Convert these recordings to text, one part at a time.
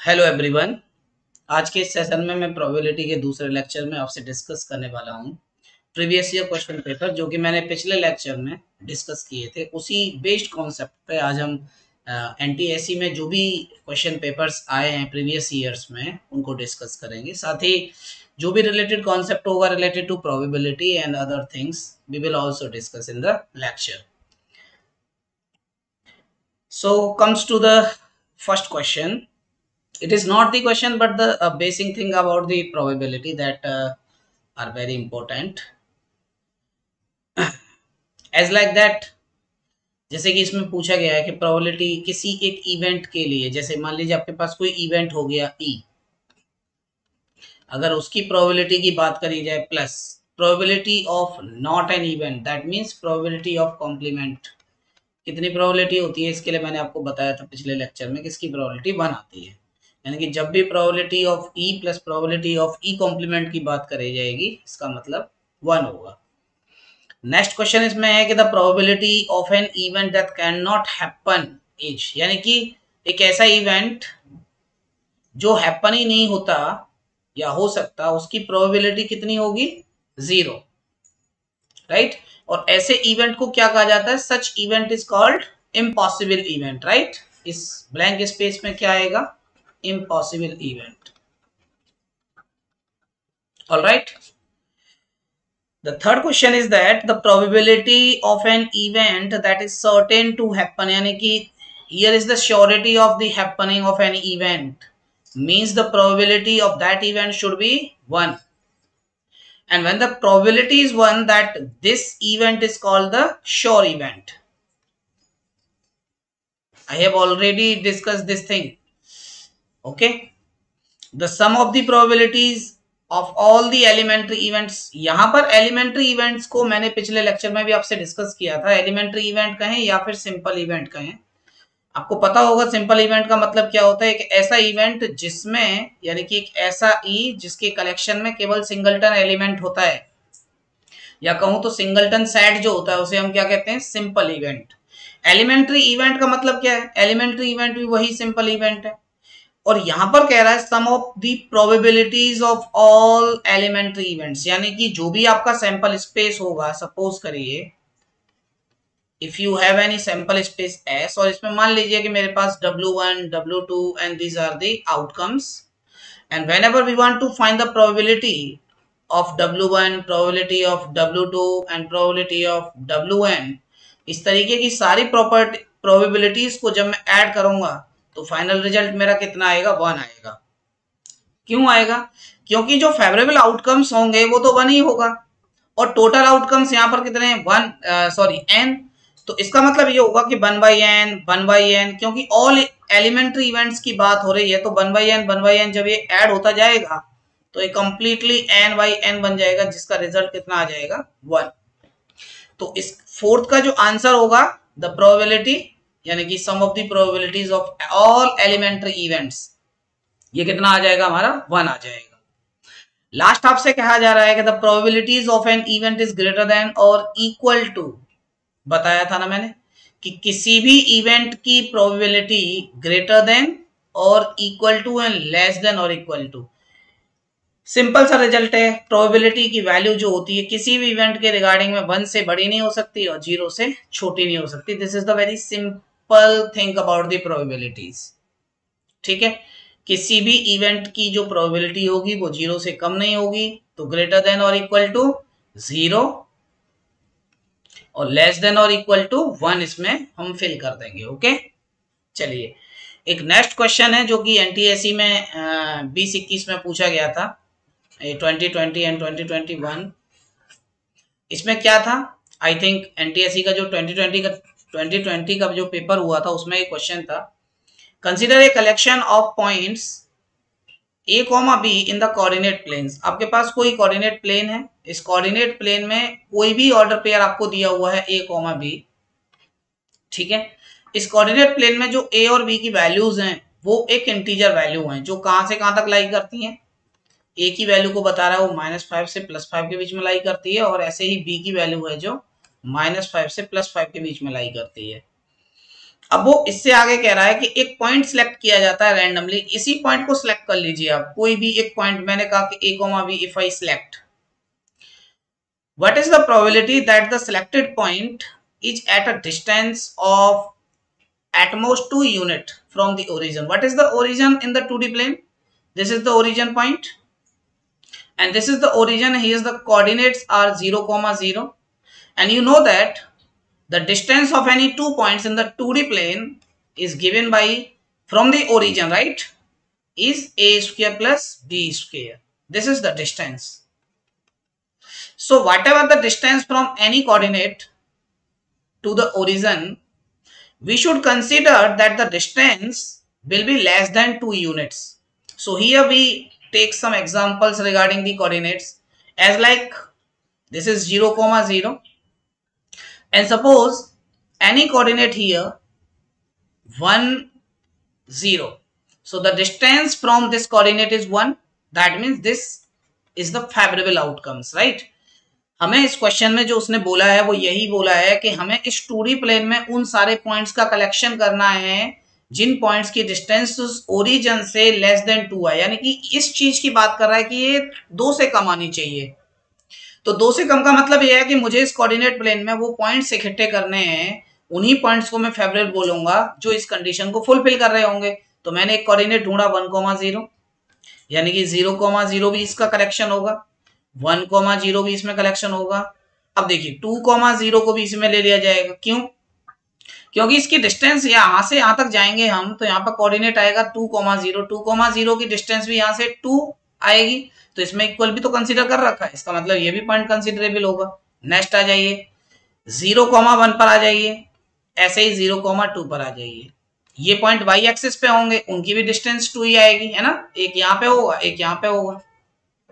Hello everyone. आज के इस सेशन में मैं प्रोबेबिलिटी के दूसरे लेक्चर में आपसे डिस्कस करने वाला हूं प्रीवियस ईयर क्वेश्चन पेपर जो कि मैंने पिछले लेक्चर में डिस्कस किए थे। उसी बेस्ड कॉन्सेप्ट पे आज हम एनटीएससी में जो भी क्वेश्चन पेपर्स आए हैं प्रीवियस ईयर्स में उनको डिस्कस करेंगे। साथ ही जो भी रिलेटेड कॉन्सेप्ट होगा related to probability and other things we will also discuss in the lecture. So comes to the first question. It is not the question but the basic thing about the probability that are very important as like that. जैसे कि इसमें पूछा गया है कि probability किसी एक event के लिए, जैसे मान लीजिए आपके पास कोई इवेंट हो गया ई, अगर उसकी प्रोबेबिलिटी की बात करी जाए plus probability of not an event, that means probability of complement, कितनी प्रोबेबिलिटी होती है इसके लिए मैंने आपको बताया था पिछले लेक्चर में कि इसकी प्रोबेबिलिटी 1 आती है। यानी कि जब भी probability of E plus probability of E complement की बात करी जाएगी इसका मतलब 1 होगा। नेक्स्ट क्वेश्चन इसमें है कि the probability of an event that can not happen is, यानी कि एक ऐसा इवेंट जो हैपन ही नहीं होता या हो सकता उसकी प्रोबेबिलिटी कितनी होगी? 0, राइट। और ऐसे इवेंट को क्या कहा जाता है? सच event is called impossible event, right. इस ब्लैंक स्पेस में क्या आएगा? Impossible event. All right. The third question is that the probability of an event that is certain to happen, यानी कि here is the surety of the happening of an event, means the probability of that event should be 1. And when the probability is 1, that this event is called the sure event. I have already discussed this thing. Okay. The sum of the probabilities of all the elementary events. यहां पर elementary events को मैंने पिछले lecture में भी आपसे discuss किया था। elementary event कहें या फिर simple event कहें, आपको पता होगा सिंपल इवेंट का मतलब क्या होता है। एक ऐसा इवेंट जिसमें, यानी कि एक ऐसा ई जिसके कलेक्शन में केवल सिंगलटन एलिमेंट होता है, या कहूं तो सिंगलटन सेट जो होता है उसे हम क्या कहते हैं? Simple event. एलिमेंट्री इवेंट का मतलब क्या है? एलिमेंट्री इवेंट भी वही सिंपल इवेंट है। और यहां पर कह रहा है sum of the probabilities of all elementary events, यानी कि जो भी आपका सैंपल स्पेस होगा, सपोज करिए if you have any sample space S, और इसमें मान लीजिए कि मेरे पास W1 W2 and these are the outcomes, and whenever we want to find the probability of W1, probability of W2 and probability of Wn, इस तरीके की सारी प्रोबेबिलिटीज को जब मैं ऐड करूंगा तो फाइनल रिजल्ट मेरा कितना आएगा? 1 आएगा। क्यों आएगा? क्योंकि जो फेवरेबल आउटकम्स होंगे वो तो 1 ही होगा, और टोटल आउटकम्स यहाँ पर कितने हैं? 1 n। तो इसका मतलब ये होगा कि 1/n, क्योंकि ऑल एलिमेंट्री इवेंट्स की बात हो रही है, तो 1/n जब ये ऐड होता जाएगा तो ये कंप्लीटली n/n बन जाएगा, जिसका रिजल्ट कितना आ जाएगा? 1। तो इस फोर्थ का जो आंसर होगा द प्रोबेबिलिटी, यानी कि sum of the probabilities of all elementary events, ये कितना आ जाएगा? हमारा 1 आ जाएगा। लास्ट आपसे कहा जा रहा है कि the probabilities of an event is greater than और इक्वल टू, बताया था ना मैंने कि किसी भी इवेंट की प्रोबेबिलिटी ग्रेटर देन और equal to and less than और इक्वल टू। सिंपल सा रिजल्ट है। प्रोबेबिलिटी की वैल्यू जो होती है किसी भी इवेंट के रिगार्डिंग में 1 से बड़ी नहीं हो सकती और 0 से छोटी नहीं हो सकती। This is the very simple thing about the probabilities. ठीक है, किसी भी इवेंट की जो प्रोबेबिलिटी होगी वो 0 से कम नहीं होगी, तो ग्रेटर देन और इक्वल टू 0 और लेस देन और इक्वल टू 1 इसमें हम फिल कर देंगे। ओके, चलिए एक नेक्स्ट क्वेश्चन है जो कि एनटीएससी में 2021 में पूछा गया था, 2020 एंड 2021। इसमें क्या था? आई थिंक एनटीएससी का जो 2020 का जो पेपर हुआ था उसमें एक क्वेश्चन था, consider a collection of points a, b in the coordinate planes. आपके पास कोई कोऑर्डिनेट प्लेन है, इस कोऑर्डिनेट प्लेन में कोई भी ऑर्डर पेयर आपको दिया हुआ है a, b। ठीक है, इस कोऑर्डिनेट प्लेन में जो a और b की वैल्यूज हैं वो एक इंटीजर वैल्यू हैं जो कहां से कहां तक लाई करती हैं। a की वैल्यू को बता रहा है वो -5 से +5 के बीच में लाई करती है, और ऐसे ही b की वैल्यू है जो -5 से +5 के बीच में लाई करती है। अब वो इससे आगे कह रहा है कि एक पॉइंट सिलेक्ट किया जाता है रैंडमली, इसी पॉइंट को सिलेक्ट कर लीजिए आप, कोई भी एक पॉइंट, मैंने कहा कि a, b if I select, what is the probability that the selected point is at a distance of at most 2 unit from the origin? What is the origin in the 2D plane? This is the origin point and this is the origin. Here the coordinates are 0, 0, and you know that the distance of any 2 points in the 2D plane is given by, from the origin, right, is a square plus b square. This is the distance. So whatever the distance from any coordinate to the origin, we should consider that the distance will be less than 2 units. So here we take some examples regarding the coordinates, as like this is 0, 0, and suppose any coordinate here 1, 0. So the distance from this coordinate is 1. That means this is the favorable outcomes, right? हमें इस question में जो उसने बोला है वो यही बोला है कि हमें इस 2D प्लेन में उन सारे पॉइंट्स का कलेक्शन करना है जिन पॉइंट्स की डिस्टेंस ओरिजिन से लेस देन 2 है, यानी कि इस चीज की बात कर रहा है कि ये 2 से कम आनी चाहिए। तो 2 से कम का मतलब ये है कि मुझे इस कोऑर्डिनेट प्लेन में वो पॉइंट्स इकट्ठे करने हैं, उन्हीं पॉइंट्स को मैं फेवरेबल बोलूंगा जो इस कंडीशन को फुलफिल कर रहे होंगे। तो मैंने एक कोऑर्डिनेट ढूंढा 1, 0, यानी कि 0, 0 भी इसका कलेक्शन होगा, 1, 0 भी इसमें कलेक्शन होगा। अब देखिए 2, 0 को भी इसमें ले लिया जाएगा। क्यों? क्योंकि इसकी डिस्टेंस यहां से यहां तक जाएंगे हम, तो यहाँ पर कोऑर्डिनेट आएगा 2, 0, 2, 0 की डिस्टेंस भी यहां से 2 आएगी, तो इसमें इक्वल भी तो कंसीडर कर रखा है, इसका मतलब ये भी पॉइंट कंसीडरेबल होगा। नेक्स्ट आ जाइए 0, 1 पर आ जाइए, ऐसे ही 0, 2 पर आ जाइए, ये पॉइंट वाई एक्सिस पे होंगे, उनकी भी डिस्टेंस 2 ही आएगी, है ना, एक यहाँ पे होगा एक यहाँ पे होगा।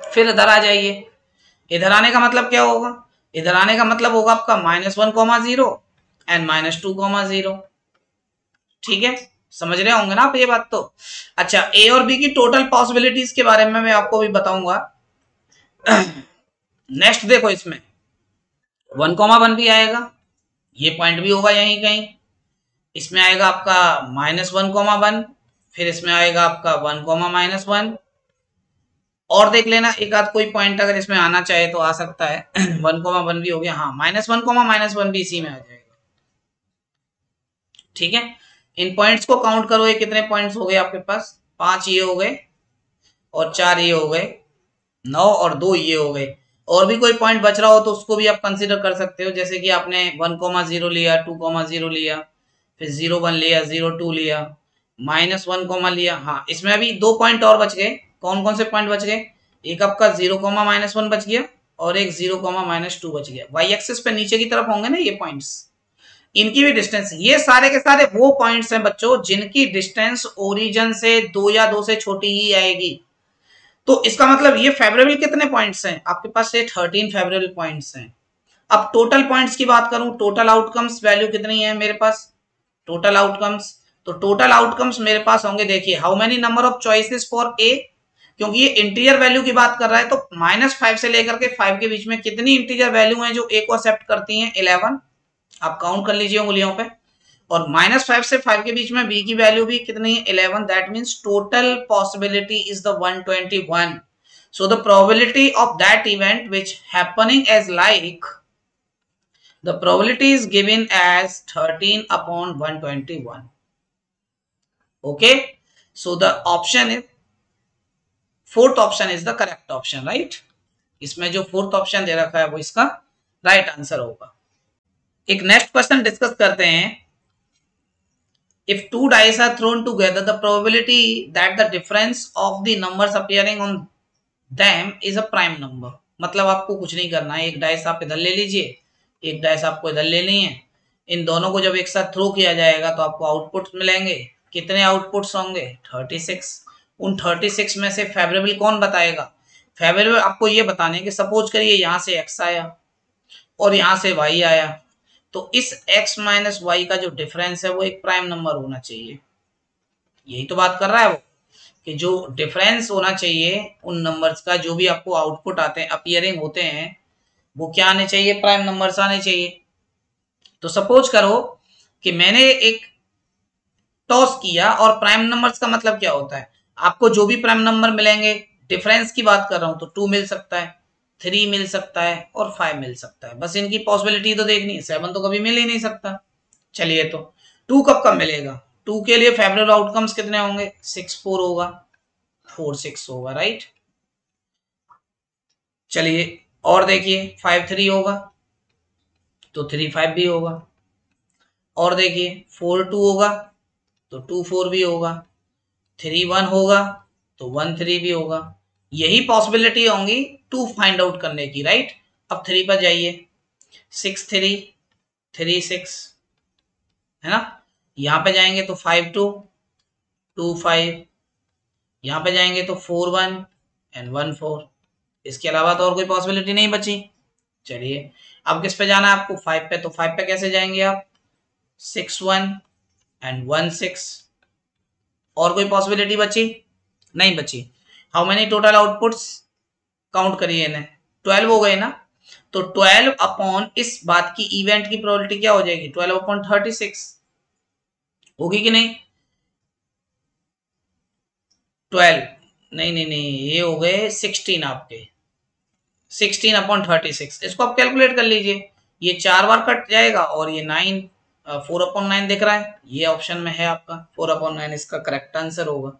फिर इधर आ जाइए, इधर आने का मतलब क्या होगा, इधर आने का मतलब होगा आपका -1, 0 एंड -2, 0। ठीक है, समझ रहे होंगे ना आप ये बात। तो अच्छा, ए और बी की टोटल पॉसिबिलिटीज के बारे में मैं आपको भी बताऊंगा। नेक्स्ट देखो, इसमें 1, 1 भी आएगा, ये पॉइंट भी होगा यहीं कहीं, इसमें आएगा आपका -1, 1, फिर इसमें आएगा आपका 1, -1, और देख लेना एक आध कोई पॉइंट अगर इसमें आना चाहे तो आ सकता है। 1, 1 भी हो गया, हाँ -1, -1 भी इसी में आ जाएगा। ठीक है, इन पॉइंट्स को काउंट करो, ये कितने पॉइंट्स हो गए आपके पास, 5 ये हो गए और 4 ये हो गए, 9 और 2 ये हो गए। और भी कोई पॉइंट बच रहा हो तो उसको भी आप कंसीडर कर सकते हो, जैसे कि आपने 1, 0 लिया, 2, 0 लिया, फिर 0, 1 लिया, 0, 2 लिया, -1, लिया। हाँ, इसमें अभी 2 पॉइंट और बच गए। कौन कौन से पॉइंट बच गए, एक आपका 0, -1 बच गया और एक 0, -2 बच गया। वाई एक्सिस पे नीचे की तरफ होंगे ना ये पॉइंट्स, इनकी भी डिस्टेंस, ये सारे के सारे वो पॉइंट्स हैं बच्चों जिनकी डिस्टेंस ओरिजिन से 2 या 2 से छोटी ही आएगी। तो इसका मतलब ये फेवरेबल कितने पॉइंट्स हैं आपके पास, ये 13 फेवरेबल पॉइंट्स हैं। अब टोटल पॉइंट्स की बात करूं, टोटल आउटकम्स वैल्यू कितनी है मेरे पास, टोटल आउटकम्स, तो टोटल आउटकम्स मेरे पास होंगे, देखिए how many number of choices for a, क्योंकि ये इंटीजर वैल्यू की बात कर रहा है, तो -5 से लेकर के 5 के बीच में कितनी इंटीजर वैल्यू हैं जो ए को एक्सेप्ट करती हैं, 11, आप काउंट कर लीजिए उंगलियों पे। और -5 से 5 के बीच में बी की वैल्यू भी कितनी है, 11, that means total possibility is the 121। So the probability of that event which happening as like, the probability is given as 13/121। Okay, so the option is, fourth option is the correct option, right. इसमें जो fourth option दे रखा है वो इसका right answer होगा। एक next question discuss करते हैं। If 2 dice are thrown together, the probability that the difference of the numbers appearing on them is a prime number। मतलब आपको कुछ नहीं करना है, एक डाइस आप इधर ले लीजिए, एक डाइस आपको इधर लेनी है, इन दोनों को जब एक साथ थ्रो किया जाएगा तो आपको आउटपुट मिलेंगे। कितने आउटपुट्स होंगे, 36। उन 36 में से फेवरेबल कौन बताएगा, फेवरेबल आपको ये बताने कि सपोज करिए यहाँ से x आया और यहाँ से y आया, तो इस x माइनस वाई का जो डिफरेंस है वो एक प्राइम नंबर होना चाहिए। यही तो बात कर रहा है वो, कि जो डिफरेंस होना चाहिए उन नंबर्स का, जो भी आपको आउटपुट आते हैं, अपीयरिंग होते हैं, वो क्या आने चाहिए, प्राइम नंबर्स आने चाहिए। तो सपोज करो कि मैंने एक टॉस किया, और प्राइम नंबर्स का मतलब क्या होता है, आपको जो भी प्राइम नंबर मिलेंगे, डिफरेंस की बात कर रहा हूं, तो 2 मिल सकता है, 3 मिल सकता है और 5 मिल सकता है, बस इनकी पॉसिबिलिटी तो देखनी है। 7 तो कभी मिल ही नहीं सकता। चलिए, तो 2 कब कब मिलेगा, 2 के लिए फेवरेबल आउटकम्स कितने होंगे, 6 4 होगा, 4 6 होगा, राइट। चलिए और देखिए, 5 3 होगा तो 3 5 भी होगा, और देखिए 4 2 होगा तो 2 4 भी होगा, 3 1 होगा तो 1 3 भी होगा। यही पॉसिबिलिटी होंगी 2 फाइंड आउट करने की, राइट। अब 3 पर जाइए, 6 3 3 6 है ना, यहां पे जाएंगे तो 5 2 2 5, यहां पे जाएंगे तो 4 1 एंड 1 4। इसके अलावा तो और कोई पॉसिबिलिटी नहीं बची। चलिए, अब किस पे जाना है आपको, 5 पे, तो 5 पे कैसे जाएंगे आप, 6 1 एंड 1 6। और कोई पॉसिबिलिटी बची, नहीं बची। How many total outputs, count करिए इन्हें, 12 हो गए ना। तो 12 अपॉन इस बात की इवेंट की प्रोबेबिलिटी क्या हो जाएगी, 12 अपॉन 36 होगी कि नहीं, 12 नहीं नहीं नहीं, ये हो गए 16 आपके, 16 अपॉन 36। इसको आप कैलकुलेट कर लीजिए, ये 4 बार कट जाएगा और ये 9, 4 अपॉन 9 दिख रहा है, ये ऑप्शन में है आपका 4 अपॉन 9 इसका करेक्ट आंसर होगा।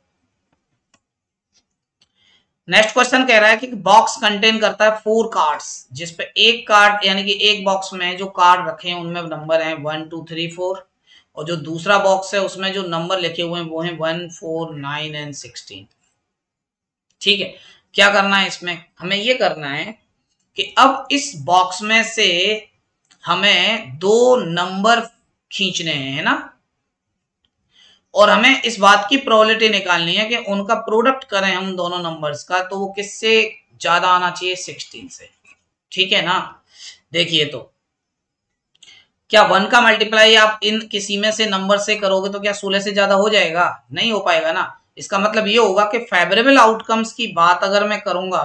नेक्स्ट क्वेश्चन कह रहा है कि बॉक्स कंटेन करता है 4 कार्ड्स, जिसपे एक कार्ड यानी कि एक बॉक्स में जो कार्ड रखे हैं उनमें नंबर है 1 2 3 4, और जो दूसरा बॉक्स है उसमें जो नंबर लिखे हुए हैं वो हैं 1 4 9 एंड 16। ठीक है, क्या करना है इसमें, हमें ये करना है कि अब इस बॉक्स में से हमें 2 नंबर खींचने हैं, है ना, और हमें इस बात की प्रोबेबिलिटी निकालनी है कि उनका प्रोडक्ट करें हम दोनों नंबर्स का, तो वो किससे ज्यादा आना चाहिए, 16 से। ठीक है ना, देखिए तो क्या 1 का मल्टीप्लाई आप इन किसी में से नंबर से करोगे तो क्या 16 से ज्यादा हो जाएगा, नहीं हो पाएगा ना। इसका मतलब ये होगा कि फेवरेबल आउटकम्स की बात अगर मैं करूंगा,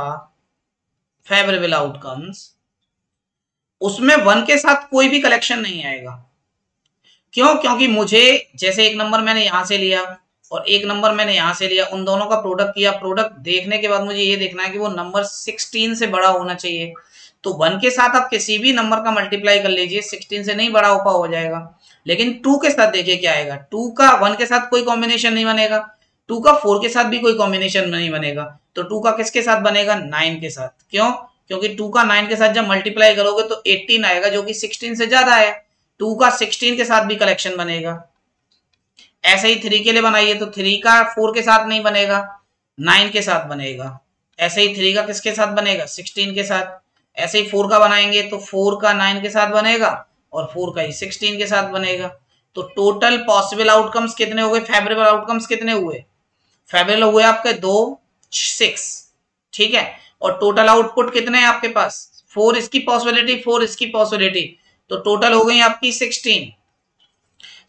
फेवरेबल आउटकम्स, उसमें 1 के साथ कोई भी कलेक्शन नहीं आएगा। क्यों, क्योंकि मुझे जैसे एक नंबर मैंने यहां से लिया और एक नंबर मैंने यहां से लिया, उन दोनों का प्रोडक्ट किया, प्रोडक्ट देखने के बाद मुझे ये देखना है कि वो नंबर 16 से बड़ा होना चाहिए। तो 1 के साथ आप किसी भी नंबर का मल्टीप्लाई कर लीजिए, 16 से नहीं बड़ा हो जाएगा। लेकिन 2 के साथ देखिए क्या आएगा, 2 का 1 के साथ कोई कॉम्बिनेशन नहीं बनेगा, 2 का 4 के साथ भी कोई कॉम्बिनेशन नहीं बनेगा, तो 2 का किसके साथ बनेगा, 9 के साथ। क्यों, क्योंकि 2 का 9 के साथ जब मल्टीप्लाई करोगे तो 18 आएगा, जो कि 16 से ज्यादा है। 2 का 16 के साथ भी कलेक्शन बनेगा। ऐसे ही 3 के लिए बनाइए तो 3 का 4 के साथ नहीं बनेगा, 9 के साथ बनेगा। ऐसे ही 3 का किसके साथ बनेगा, 16 के साथ। ऐसे ही 4 का बनाएंगे तो 4 का 9 के साथ बनेगा और 4 का ही 16 के साथ बनेगा। तो टोटल पॉसिबल आउटकम्स कितने हो गए, फेवरेबल आउटकम्स कितने हुए, फेवरेबल हुए आपके 2 6। ठीक है, और टोटल आउटपुट कितने हैं आपके पास, 4 इसकी पॉसिबिलिटी 4 इसकी पॉसिबिलिटी, तो टोटल हो गई आपकी 16।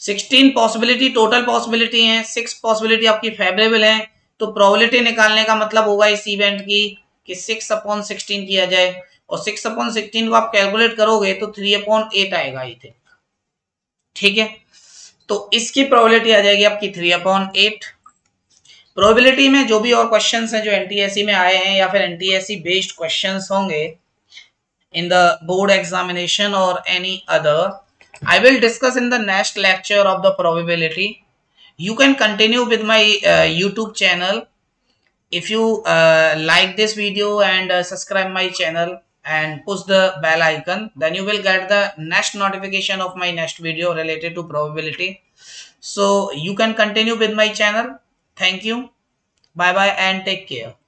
16 पॉसिबिलिटी टोटल पॉसिबिलिटी है, 6 पॉसिबिलिटी आपकी फेवरेबल है। तो प्रोबेबिलिटी निकालने का मतलब होगा इस इवेंट की कि 6 अपॉन 16 किया जाए, और 6 अपॉन 16 को आप कैलकुलेट करोगे तो 3 अपॉन 8 आएगा आई थिंक। ठीक है, तो इसकी प्रोबेबिलिटी आ जाएगी आपकी 3 अपॉन 8। प्रोबेबिलिटी में जो भी और क्वेश्चंस हैं जो एनटीएससी में आए हैं या फिर एनटीएससी बेस्ड क्वेश्चंस होंगे in the board examination or any other, I will discuss in the next lecture of the probability. You can continue with my YouTube channel. If you like this video and subscribe my channel and push the bell icon, then you will get the next notification of my next video related to probability. So you can continue with my channel. Thank you. Bye bye and take care.